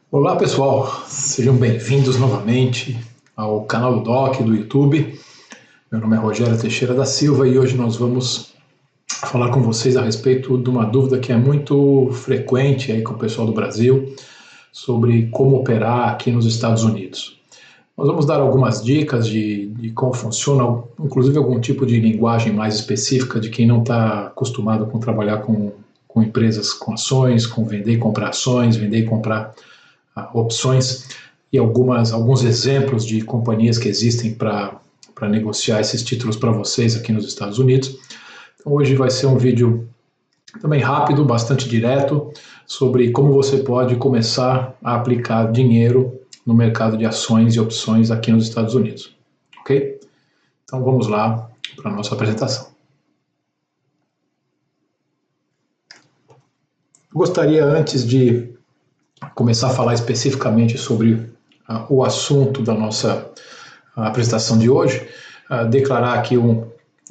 Olá pessoal, sejam bem-vindos novamente ao canal do Doc do YouTube. Meu nome é Rogério Teixeira da Silva e hoje nós vamos falar com vocês a respeito de uma dúvida que é muito frequente aí com o pessoal do Brasil sobre como operar aqui nos Estados Unidos. Nós vamos dar algumas dicas de como funciona, inclusive algum tipo de linguagem mais específica de quem não está acostumado com trabalhar com empresas com ações, com vender e comprar ações, vender e comprar opções e alguns exemplos de companhias que existem para negociar esses títulos para vocês aqui nos Estados Unidos. Então, hoje vai ser um vídeo também rápido, bastante direto, sobre como você pode começar a aplicar dinheiro no mercado de ações e opções aqui nos Estados Unidos. Ok? Então vamos lá para a nossa apresentação. Gostaria, antes de começar a falar especificamente sobre o assunto da nossa apresentação de hoje, declarar aqui um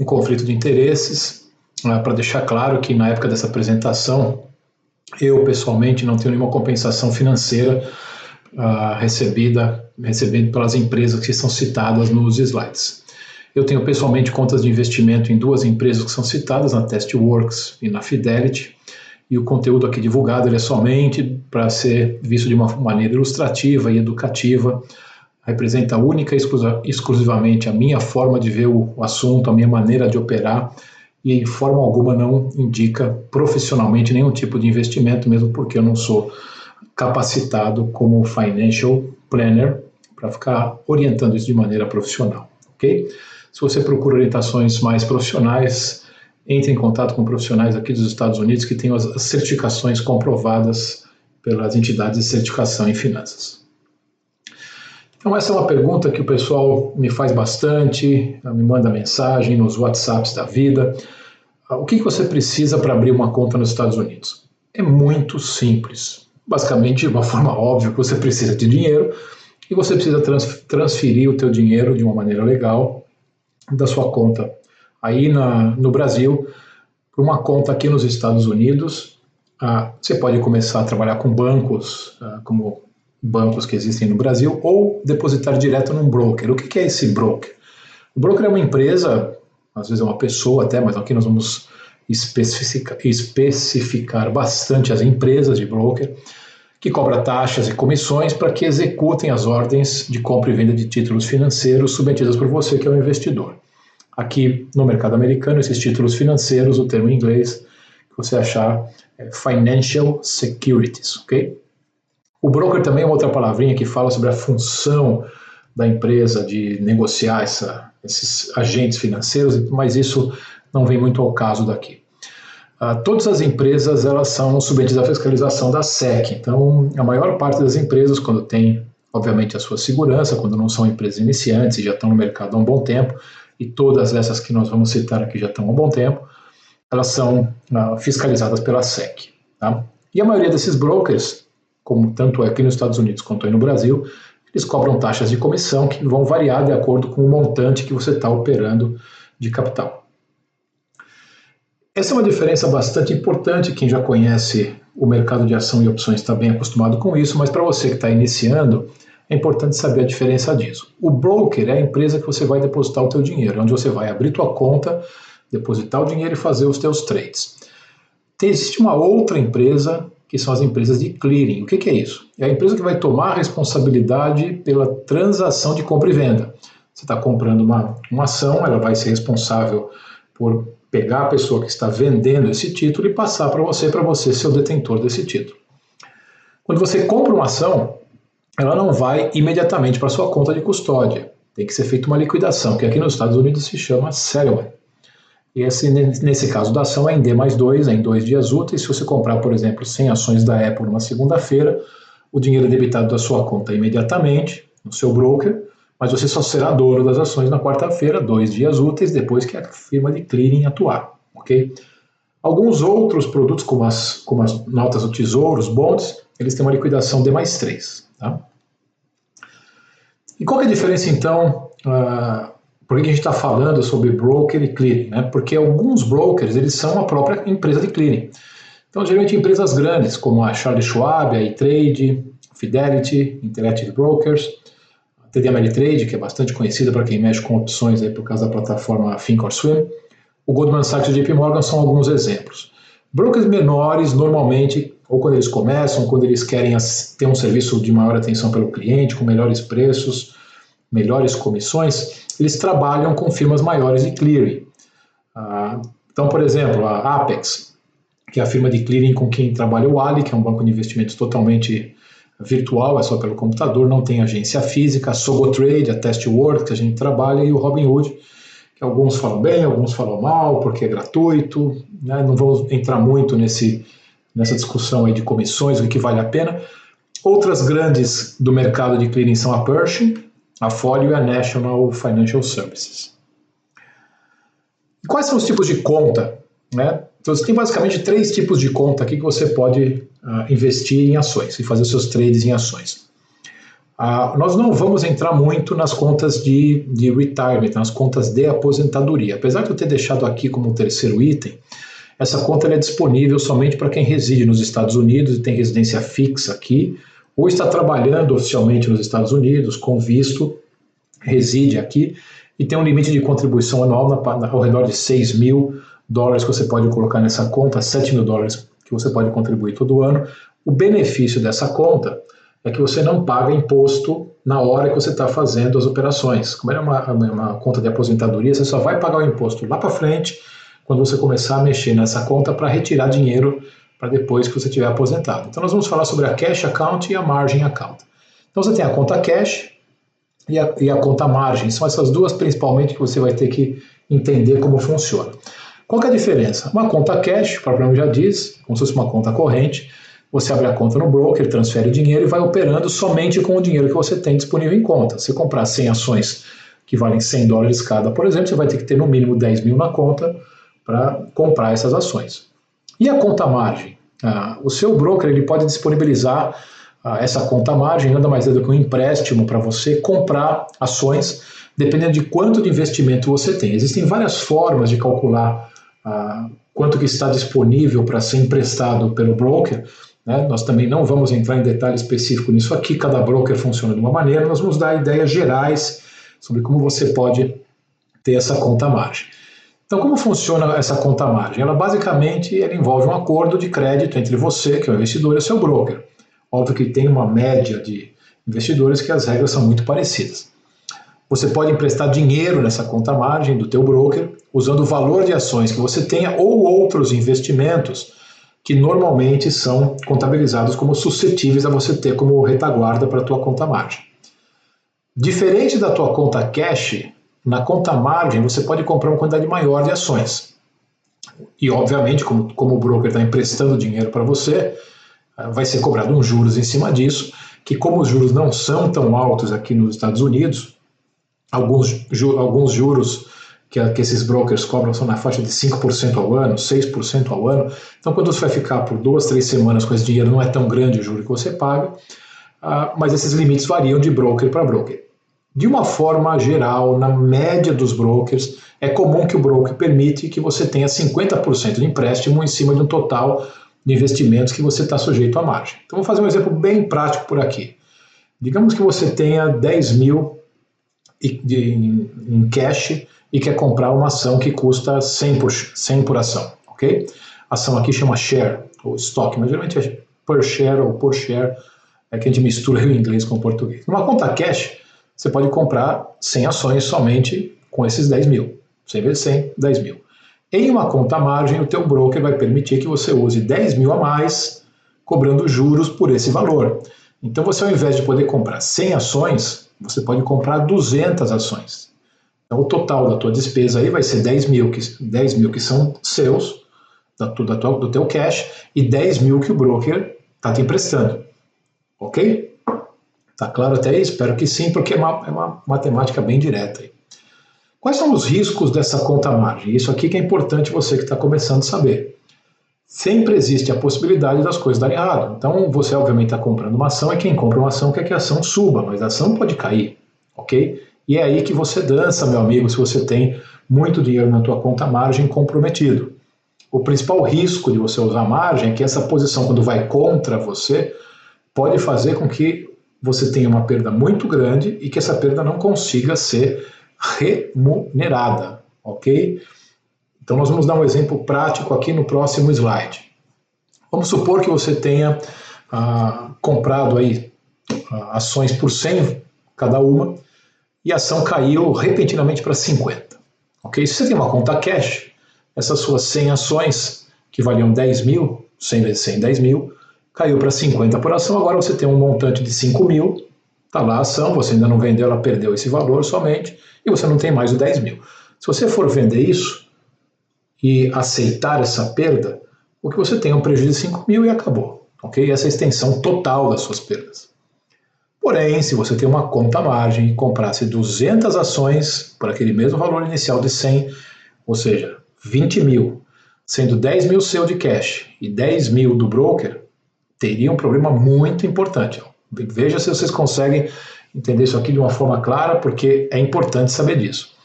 conflito de interesses, para deixar claro que na época dessa apresentação, eu pessoalmente não tenho nenhuma compensação financeira recebida pelas empresas que são citadas nos slides. Eu tenho pessoalmente contas de investimento em duas empresas que são citadas, na Testworks e na Fidelity, e o conteúdo aqui divulgado ele é somente para ser visto de uma maneira ilustrativa e educativa, representa única e exclusivamente a minha forma de ver o assunto, a minha maneira de operar, e em forma alguma não indica profissionalmente nenhum tipo de investimento, mesmo porque eu não sou capacitado como financial planner para ficar orientando isso de maneira profissional, ok? Se você procura orientações mais profissionais, entre em contato com profissionais aqui dos Estados Unidos que têm as certificações comprovadas pelas entidades de certificação em finanças. Então essa é uma pergunta que o pessoal me faz bastante, me manda mensagem nos WhatsApps da vida. O que você precisa para abrir uma conta nos Estados Unidos? É muito simples. Basicamente, de uma forma óbvia, você precisa de dinheiro e você precisa transferir o teu dinheiro de uma maneira legal da sua conta aí no Brasil para uma conta aqui nos Estados Unidos. Você pode começar a trabalhar com bancos, como bancos que existem no Brasil, ou depositar direto num broker. O que é esse broker? O broker é uma empresa, às vezes é uma pessoa até, mas aqui nós vamos especificar bastante as empresas de broker, que cobra taxas e comissões para que executem as ordens de compra e venda de títulos financeiros submetidas por você, que é o investidor. Aqui no mercado americano, esses títulos financeiros, o termo em inglês que você achar é Financial Securities, ok? O broker também é uma outra palavrinha que fala sobre a função da empresa de negociar esses agentes financeiros, mas isso não vem muito ao caso daqui. Todas as empresas elas são submetidas à fiscalização da SEC, então a maior parte das empresas, quando tem, obviamente, a sua segurança, quando não são empresas iniciantes e já estão no mercado há um bom tempo, e todas essas que nós vamos citar aqui já estão há um bom tempo, elas são fiscalizadas pela SEC. Tá? E a maioria desses brokers, como tanto é aqui nos Estados Unidos quanto aí no Brasil, eles cobram taxas de comissão que vão variar de acordo com o montante que você está operando de capital. Essa é uma diferença bastante importante. Quem já conhece o mercado de ação e opções está bem acostumado com isso, mas para você que está iniciando, é importante saber a diferença disso. O broker é a empresa que você vai depositar o teu dinheiro, onde você vai abrir tua conta, depositar o dinheiro e fazer os teus trades. Existe uma outra empresa, que são as empresas de clearing. O que é isso? É a empresa que vai tomar a responsabilidade pela transação de compra e venda. Você está comprando uma ação, ela vai ser responsável por pegar a pessoa que está vendendo esse título e passar para você ser o detentor desse título. Quando você compra uma ação, ela não vai imediatamente para a sua conta de custódia. Tem que ser feita uma liquidação, que aqui nos Estados Unidos se chama settlement. E nesse caso da ação é em D+2, é em 2 dias úteis. Se você comprar, por exemplo, 100 ações da Apple numa segunda-feira, o dinheiro é debitado da sua conta imediatamente, no seu broker, mas você só será dono das ações na quarta-feira, 2 dias úteis, depois que a firma de clearing atuar. Okay? Alguns outros produtos, como as notas do tesouro, os bonds, eles têm uma liquidação D+3. Tá? E qual é a diferença, então, por que a gente está falando sobre broker e clearing? Né? Porque alguns brokers eles são a própria empresa de clearing. Então, geralmente, empresas grandes, como a Charles Schwab, a E-Trade, Fidelity, Interactive Brokers, a TD Ameritrade, que é bastante conhecida para quem mexe com opções aí por causa da plataforma Thinkorswim, o Goldman Sachs e o JP Morgan são alguns exemplos. Brokers menores, normalmente, ou quando eles começam, ou quando eles querem ter um serviço de maior atenção pelo cliente, com melhores preços, melhores comissões, eles trabalham com firmas maiores de clearing. Então, por exemplo, a Apex, que é a firma de clearing com quem trabalha o Ali, que é um banco de investimentos totalmente virtual, é só pelo computador, não tem agência física, a Sogotrade, a Testworld, que a gente trabalha, e o Robinhood, que alguns falam bem, alguns falam mal, porque é gratuito, né? Não vamos entrar muito nessa discussão aí de comissões, o que vale a pena. Outras grandes do mercado de clearing são a Pershing, a Folio e a National Financial Services. E quais são os tipos de conta, né? Então você tem basicamente 3 tipos de conta aqui que você pode investir em ações e fazer os seus trades em ações. Nós não vamos entrar muito nas contas de retirement, nas contas de aposentadoria. Apesar de eu ter deixado aqui como terceiro item, essa conta é disponível somente para quem reside nos Estados Unidos e tem residência fixa aqui, ou está trabalhando oficialmente nos Estados Unidos, com visto, reside aqui, e tem um limite de contribuição anual ao redor de $6.000 que você pode colocar nessa conta, $7.000 que você pode contribuir todo ano. O benefício dessa conta é que você não paga imposto na hora que você está fazendo as operações. Como é uma conta de aposentadoria, você só vai pagar o imposto lá para frente, quando você começar a mexer nessa conta para retirar dinheiro para depois que você estiver aposentado. Então nós vamos falar sobre a Cash Account e a Margin Account. Então você tem a conta Cash e a conta Margin. São essas duas principalmente que você vai ter que entender como funciona. Qual que é a diferença? Uma conta Cash, o próprio nome já diz, como se fosse uma conta corrente, você abre a conta no broker, transfere o dinheiro e vai operando somente com o dinheiro que você tem disponível em conta. Se comprar 100 ações que valem $100 cada, por exemplo, você vai ter que ter no mínimo 10.000 na conta para comprar essas ações. E a conta margem? O seu broker ele pode disponibilizar essa conta margem, nada mais é do que um empréstimo para você comprar ações, dependendo de quanto de investimento você tem. Existem várias formas de calcular quanto que está disponível para ser emprestado pelo broker, né? Nós também não vamos entrar em detalhe específico nisso aqui, cada broker funciona de uma maneira, nós vamos dar ideias gerais sobre como você pode ter essa conta margem. Então, como funciona essa conta margem? Ela basicamente envolve um acordo de crédito entre você, que é o investidor, e o seu broker. Óbvio que tem uma média de investidores que as regras são muito parecidas. Você pode emprestar dinheiro nessa conta margem do teu broker, usando o valor de ações que você tenha ou outros investimentos que normalmente são contabilizados como suscetíveis a você ter como retaguarda para a tua conta margem. Diferente da tua conta cash, na conta margem você pode comprar uma quantidade maior de ações. E obviamente, como o broker está emprestando dinheiro para você, vai ser cobrado uns juros em cima disso, que como os juros não são tão altos aqui nos Estados Unidos, alguns juros que esses brokers cobram são na faixa de 5% ao ano, 6% ao ano. Então, quando você vai ficar por 2, 3 semanas com esse dinheiro, não é tão grande o juro que você paga, mas esses limites variam de broker para broker. De uma forma geral, na média dos brokers, é comum que o broker permite que você tenha 50% de empréstimo em cima de um total de investimentos que você está sujeito à margem. Então, vou fazer um exemplo bem prático por aqui. Digamos que você tenha 10.000 em cash e quer comprar uma ação que custa 100 por ação, ok? A ação aqui chama share, ou stock, mas geralmente é per share ou por share, é que a gente mistura o inglês com o português. Numa conta cash, você pode comprar 100 ações somente com esses 10.000. 100 vezes 100, 10.000. Em uma conta margem, o teu broker vai permitir que você use 10.000 a mais, cobrando juros por esse valor. Então você, ao invés de poder comprar 100 ações, você pode comprar 200 ações. Então o total da tua despesa aí vai ser 10.000 que são seus, do teu cash, e 10.000 que o broker está te emprestando. Ok? Tá claro até aí? Espero que sim, porque é uma matemática bem direta aí. Quais são os riscos dessa conta margem? Isso aqui que é importante você que está começando a saber. Sempre existe a possibilidade das coisas darem errado. Então você obviamente está comprando uma ação e quem compra uma ação quer que a ação suba, mas a ação pode cair, ok? E é aí que você dança, meu amigo, se você tem muito dinheiro na tua conta margem comprometido. O principal risco de você usar margem é que essa posição, quando vai contra você, pode fazer com que você tenha uma perda muito grande e que essa perda não consiga ser remunerada, ok? Então nós vamos dar um exemplo prático aqui no próximo slide. Vamos supor que você tenha comprado aí ações por 100 cada uma e a ação caiu repentinamente para 50. Ok? Se você tem uma conta cash, essas suas 100 ações que valiam 10 mil, 100 vezes 100, 10 mil, caiu para 50 por ação, agora você tem um montante de 5 mil, está lá a ação, você ainda não vendeu, ela perdeu esse valor somente, e você não tem mais o 10 mil. Se você for vender isso e aceitar essa perda, o que você tem é um prejuízo de 5 mil e acabou. Ok? Essa é a extensão total das suas perdas. Porém, se você tem uma conta à margem e comprasse 200 ações por aquele mesmo valor inicial de 100, ou seja, 20 mil, sendo 10 mil seu de cash e 10 mil do broker, teria um problema muito importante. Veja se vocês conseguem entender isso aqui de uma forma clara, porque é importante saber disso.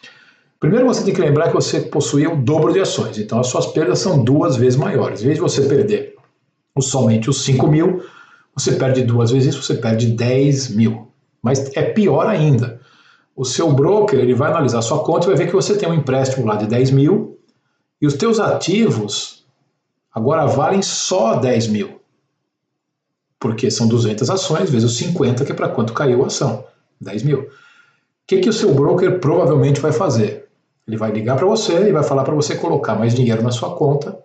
Primeiro você tem que lembrar que você possuía o dobro de ações, então as suas perdas são 2 vezes maiores. Em vez de você perder somente os 5 mil, você perde 2 vezes isso, você perde 10 mil. Mas é pior ainda. O seu broker ele vai analisar a sua conta e vai ver que você tem um empréstimo lá de 10 mil e os teus ativos agora valem só 10 mil. Porque são 200 ações vezes os 50, que é para quanto caiu a ação, 10 mil. O que o seu broker provavelmente vai fazer? Ele vai ligar para você e vai falar para você colocar mais dinheiro na sua conta,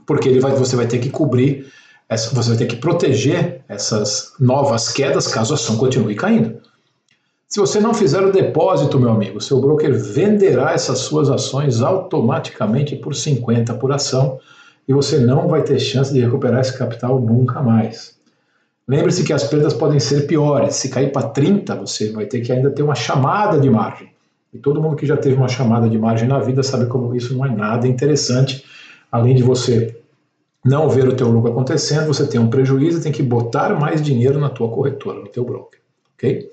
porque você vai ter que cobrir, você vai ter que proteger essas novas quedas caso a ação continue caindo. Se você não fizer o depósito, meu amigo, seu broker venderá essas suas ações automaticamente por 50 por ação e você não vai ter chance de recuperar esse capital nunca mais. Lembre-se que as perdas podem ser piores. Se cair para 30, você vai ter que ainda ter uma chamada de margem. E todo mundo que já teve uma chamada de margem na vida sabe como isso não é nada interessante. Além de você não ver o teu lucro acontecendo, você tem um prejuízo e tem que botar mais dinheiro na tua corretora, no teu broker. Ok?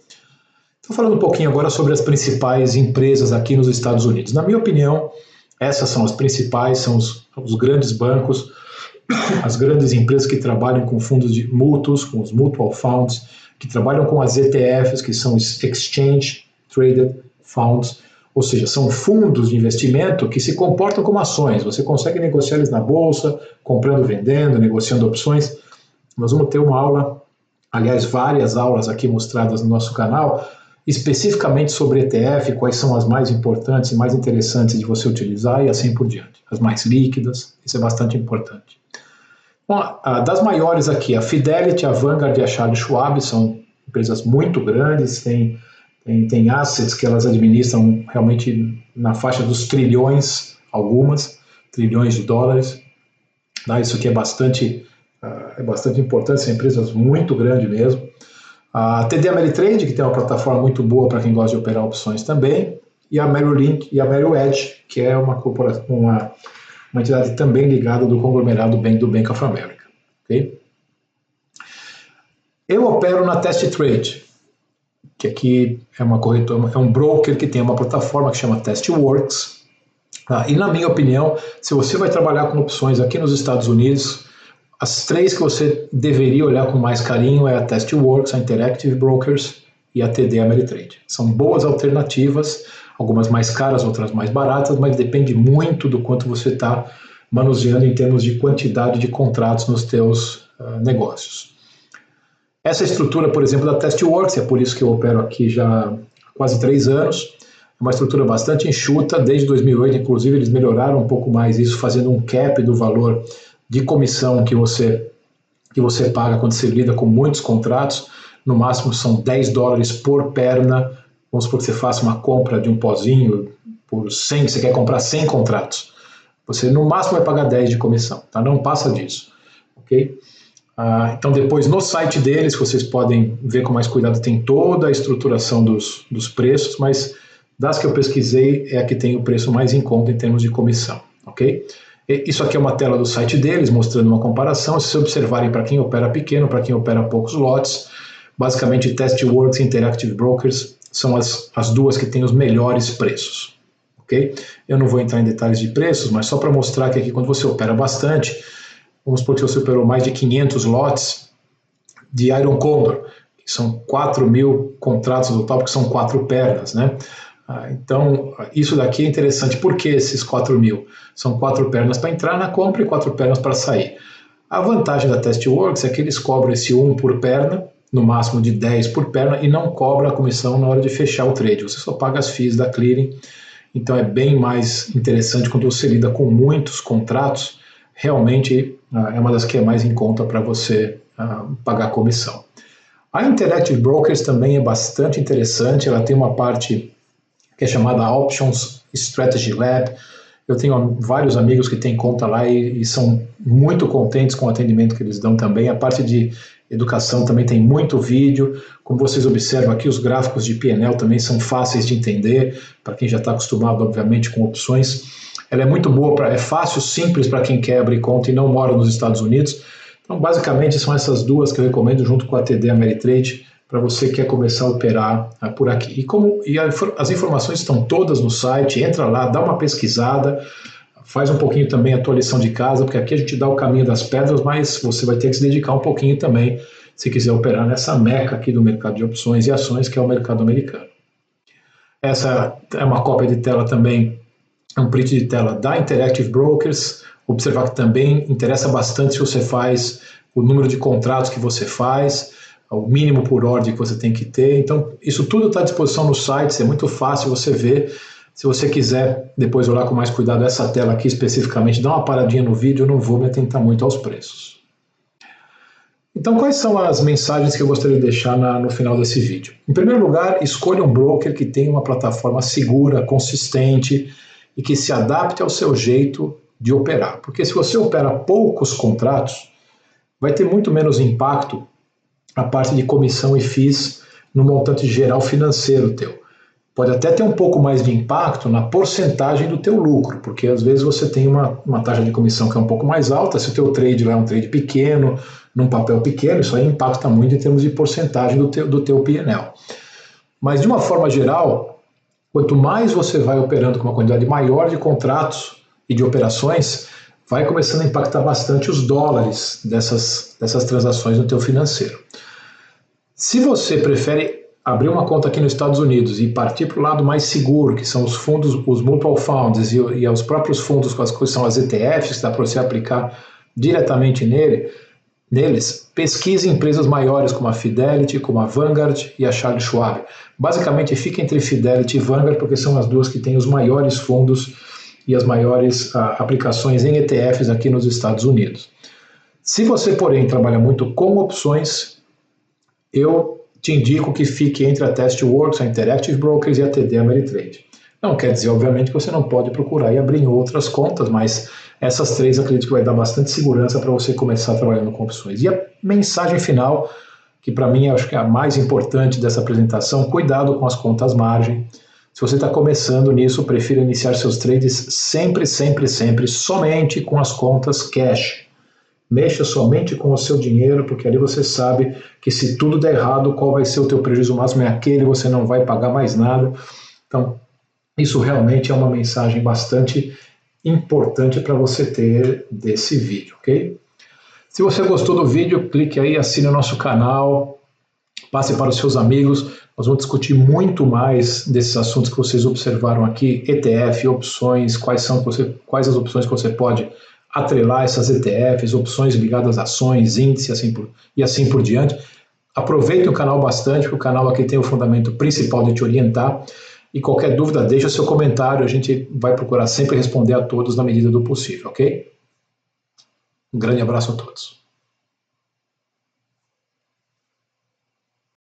Estou falando um pouquinho agora sobre as principais empresas aqui nos Estados Unidos. Na minha opinião, essas são as principais, são os grandes bancos, as grandes empresas que trabalham com fundos de mútuos, com os mutual funds, que trabalham com as ETFs, que são os Exchange Traded Funds, ou seja, são fundos de investimento que se comportam como ações. Você consegue negociar eles na bolsa, comprando, vendendo, negociando opções. Nós vamos ter uma aula, aliás, várias aulas aqui mostradas no nosso canal, especificamente sobre ETF, quais são as mais importantes e mais interessantes de você utilizar e assim por diante. As mais líquidas, isso é bastante importante. Bom, das maiores aqui, a Fidelity, a Vanguard e a Charles Schwab são empresas muito grandes, tem assets que elas administram realmente na faixa dos trilhões, algumas, trilhões de dólares. Isso aqui é bastante importante, são empresas muito grandes mesmo. A TD Ameritrade, que tem uma plataforma muito boa para quem gosta de operar opções também, e a Merrill Lynch e a Merrill Edge, que é uma entidade também ligada do conglomerado do Bank of America. Okay? Eu opero na Test Trade, que aqui é uma corretora, é um broker que tem uma plataforma que chama Testworks. E na minha opinião, se você vai trabalhar com opções aqui nos Estados Unidos, as 3 que você deveria olhar com mais carinho é a Testworks, a Interactive Brokers e a TD Ameritrade. São boas alternativas, algumas mais caras, outras mais baratas, mas depende muito do quanto você está manuseando em termos de quantidade de contratos nos teus negócios. Essa estrutura, por exemplo, da Testworks, é por isso que eu opero aqui já há quase 3 anos, é uma estrutura bastante enxuta, desde 2008, inclusive, eles melhoraram um pouco mais isso, fazendo um cap do valor de comissão que você paga quando você lida com muitos contratos. No máximo são $10 por perna. Vamos supor que você faça uma compra de um pozinho por 100, você quer comprar 100 contratos. Você no máximo vai pagar 10 de comissão, tá? Não passa disso, ok? Então depois no site deles, vocês podem ver com mais cuidado, tem toda a estruturação dos preços, mas das que eu pesquisei é a que tem o preço mais em conta em termos de comissão, ok? Isso aqui é uma tela do site deles, mostrando uma comparação. Se vocês observarem para quem opera pequeno, para quem opera poucos lotes, basicamente Testworks e Interactive Brokers são as 2 que têm os melhores preços. Okay? Eu não vou entrar em detalhes de preços, mas só para mostrar que aqui quando você opera bastante, vamos supor que você operou mais de 500 lotes, de Iron Condor, que são 4.000 contratos no total, que são 4 pernas, né? Então, isso daqui é interessante. Por que esses 4.000? São 4 pernas para entrar na compra e 4 pernas para sair. A vantagem da Testworks é que eles cobram esse 1 por perna, no máximo de 10 por perna, e não cobra a comissão na hora de fechar o trade. Você só paga as fees da clearing. Então é bem mais interessante quando você lida com muitos contratos. Realmente é uma das que é mais em conta para você pagar a comissão. A Interactive Brokers também é bastante interessante. Ela tem uma parte que é chamada Options Strategy Lab. Eu tenho vários amigos que têm conta lá e são muito contentes com o atendimento que eles dão também. A parte de educação também tem muito vídeo. Como vocês observam aqui, os gráficos de P&L também são fáceis de entender, para quem já está acostumado, obviamente, com opções. Ela é muito boa, é fácil, simples para quem quer abrir conta e não mora nos Estados Unidos. Então, basicamente, são essas duas que eu recomendo junto com a TD Ameritrade, para você que quer começar a operar por aqui. As informações estão todas no site, entra lá, dá uma pesquisada, faz um pouquinho também a tua lição de casa, porque aqui a gente dá o caminho das pedras, mas você vai ter que se dedicar um pouquinho também, se quiser operar nessa meca aqui do mercado de opções e ações, que é o mercado americano. Essa é uma cópia de tela também, um print de tela da Interactive Brokers. Observar que também interessa bastante se você faz o número de contratos que você faz, o mínimo por ordem que você tem que ter. Então, isso tudo está à disposição no site, é muito fácil você ver. Se você quiser depois olhar com mais cuidado essa tela aqui especificamente, dá uma paradinha no vídeo, eu não vou me atentar muito aos preços. Então, quais são as mensagens que eu gostaria de deixar no final desse vídeo? Em primeiro lugar, escolha um broker que tenha uma plataforma segura, consistente e que se adapte ao seu jeito de operar. Porque se você opera poucos contratos, vai ter muito menos impacto a parte de comissão e FIIs no montante geral financeiro teu. Pode até ter um pouco mais de impacto na porcentagem do teu lucro, porque às vezes você tem uma taxa de comissão que é um pouco mais alta, se o teu trade lá é um trade pequeno, num papel pequeno, isso aí impacta muito em termos de porcentagem do teu P&L. Mas de uma forma geral, quanto mais você vai operando com uma quantidade maior de contratos e de operações, vai começando a impactar bastante os dólares dessas transações no teu financeiro. Se você prefere abrir uma conta aqui nos Estados Unidos e partir para o lado mais seguro, que são os fundos, os mutual funds e os próprios fundos, que são as ETFs, que dá para você aplicar diretamente neles, pesquise empresas maiores como a Fidelity, como a Vanguard e a Charles Schwab. Basicamente, fica entre Fidelity e Vanguard, porque são as duas que têm os maiores fundos e as maiores aplicações em ETFs aqui nos Estados Unidos. Se você, porém, trabalha muito com opções, eu te indico que fique entre a Testworks, a Interactive Brokers e a TD Ameritrade. Não quer dizer, obviamente, que você não pode procurar e abrir em outras contas, mas essas três acredito que vai dar bastante segurança para você começar trabalhando com opções. E a mensagem final, que para mim acho que é a mais importante dessa apresentação, cuidado com as contas margem. Se você está começando nisso, prefira iniciar seus trades sempre somente com as contas cash. Mexa somente com o seu dinheiro, porque ali você sabe que se tudo der errado, qual vai ser o teu prejuízo máximo, é aquele, você não vai pagar mais nada. Então, isso realmente é uma mensagem bastante importante para você ter desse vídeo, ok? Se você gostou do vídeo, clique aí, assine o nosso canal, passe para os seus amigos. Nós vamos discutir muito mais desses assuntos que vocês observaram aqui, ETF, opções, quais as opções que você pode atrelar essas ETFs, opções ligadas a ações, índices e assim por diante. Aproveite o canal bastante, porque o canal aqui tem o fundamento principal de te orientar. E qualquer dúvida, deixa seu comentário, a gente vai procurar sempre responder a todos na medida do possível, ok? Um grande abraço a todos.